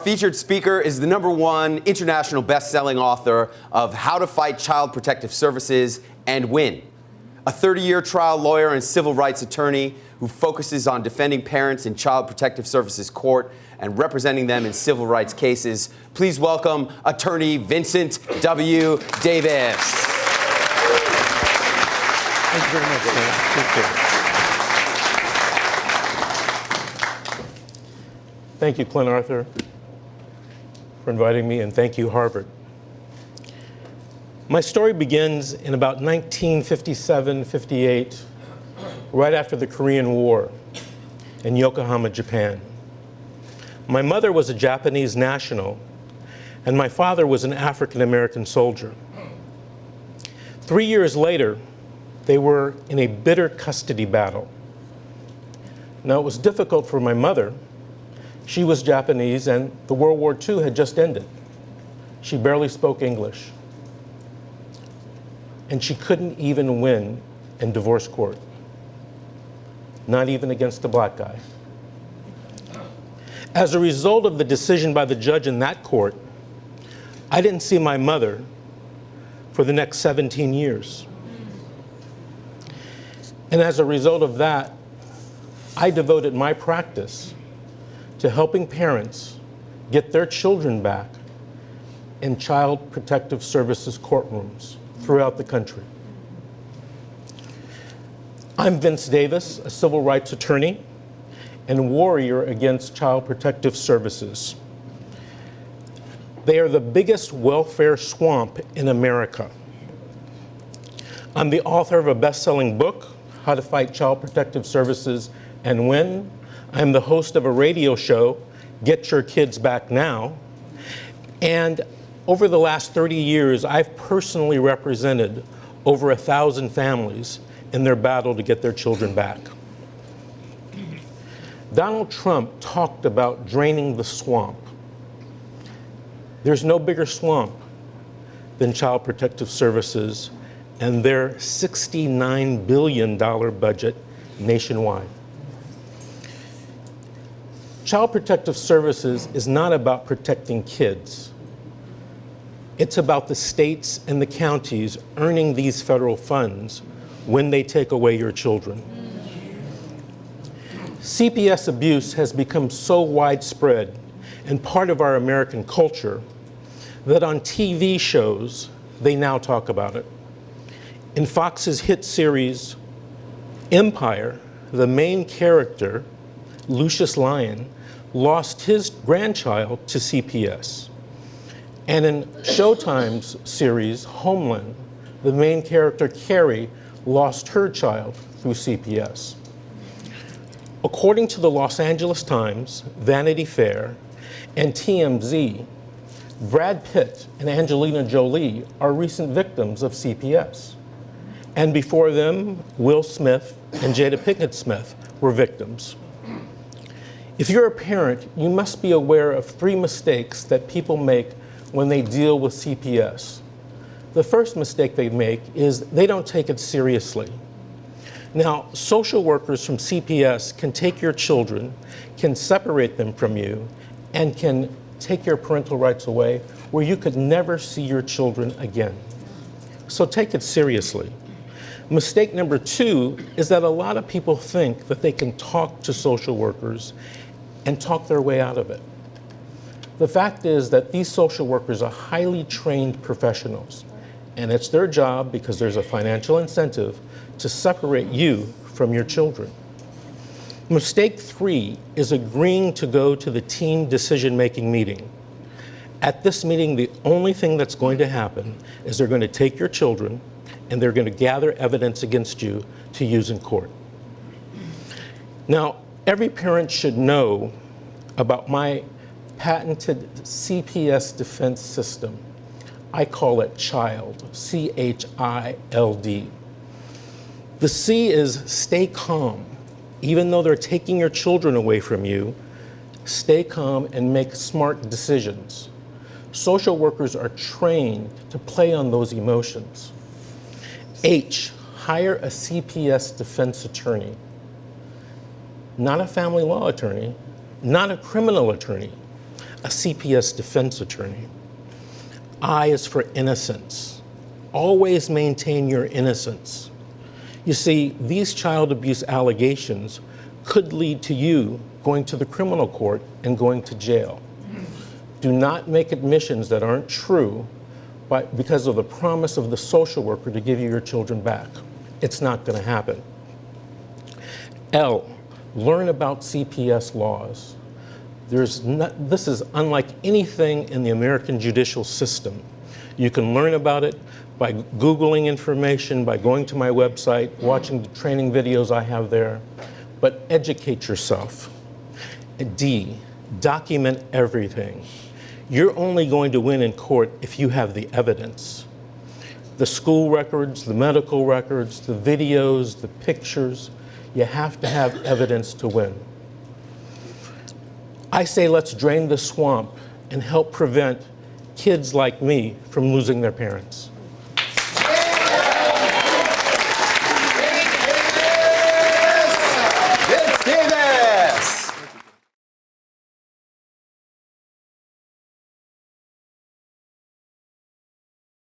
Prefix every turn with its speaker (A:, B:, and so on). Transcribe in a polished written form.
A: featured speaker is the #1 international best-selling author of How to Fight Child Protective Services and Win, a 30-year trial lawyer and civil rights attorney who focuses on defending parents in Child Protective Services court and representing them in civil rights cases. Please welcome attorney Vincent W. Davis.
B: Thank you very much. Thank you. Thank you, Clint Arthur, for inviting me, and thank you, Harvard. My story begins in about 1957-58, right after the Korean War in Yokohama, Japan. My mother was a Japanese national, and my father was an African-American soldier. 3 years later, they were in a bitter custody battle. Now, it was difficult for my mother. She was Japanese, and the World War II had just ended. She barely spoke English. And she couldn't even win in divorce court, not even against a black guy. As a result of the decision by the judge in that court, I didn't see my mother for the next 17 years. And as a result of that, I devoted my practice to helping parents get their children back in Child Protective Services courtrooms throughout the country. I'm Vince Davis, a civil rights attorney and warrior against Child Protective Services. They are the biggest welfare swamp in America. I'm the author of a best-selling book, How to Fight Child Protective Services and Win. I'm the host of a radio show, Get Your Kids Back Now. And over the last 30 years, I've personally represented over 1,000 families in their battle to get their children back. Donald Trump talked about draining the swamp. There's no bigger swamp than Child Protective Services and their $69 billion budget nationwide. Child Protective Services is not about protecting kids. It's about the states and the counties earning these federal funds when they take away your children. CPS abuse has become so widespread and part of our American culture that on TV shows, they now talk about it. In Fox's hit series, Empire, the main character, Lucius Lyon, lost his grandchild to CPS. And in Showtime's series, Homeland, the main character, Carrie, lost her child through CPS. According to the Los Angeles Times, Vanity Fair, and TMZ, Brad Pitt and Angelina Jolie are recent victims of CPS. And before them, Will Smith and Jada Pinkett Smith were victims. If you're a parent, you must be aware of 3 mistakes that people make when they deal with CPS. The first mistake they make is they don't take it seriously. Now, social workers from CPS can take your children, can separate them from you, and can take your parental rights away where you could never see your children again. So take it seriously. Mistake number 2 is that a lot of people think that they can talk to social workers and talk their way out of it. The fact is that these social workers are highly trained professionals, and it's their job, because there's a financial incentive, to separate you from your children. Mistake 3 is agreeing to go to the team decision-making meeting. At this meeting, the only thing that's going to happen is they're going to take your children and they're going to gather evidence against you to use in court. Now, every parent should know about my patented CPS defense system. I call it CHILD, C-H-I-L-D. The C is stay calm. Even though they're taking your children away from you, stay calm and make smart decisions. Social workers are trained to play on those emotions. H, hire a CPS defense attorney. Not a family law attorney, not a criminal attorney, a CPS defense attorney. I is for innocence. Always maintain your innocence. You see, these child abuse allegations could lead to you going to the criminal court and going to jail. Do not make admissions that aren't true because of the promise of the social worker to give you your children back. It's not going to happen. L, learn about CPS laws. This is unlike anything in the American judicial system. You can learn about it by Googling information, by going to my website, watching the training videos I have there, but educate yourself. D, document everything. You're only going to win in court if you have the evidence. The school records, the medical records, the videos, the pictures, you have to have evidence to win. I say let's drain the swamp and help prevent kids like me from losing their parents.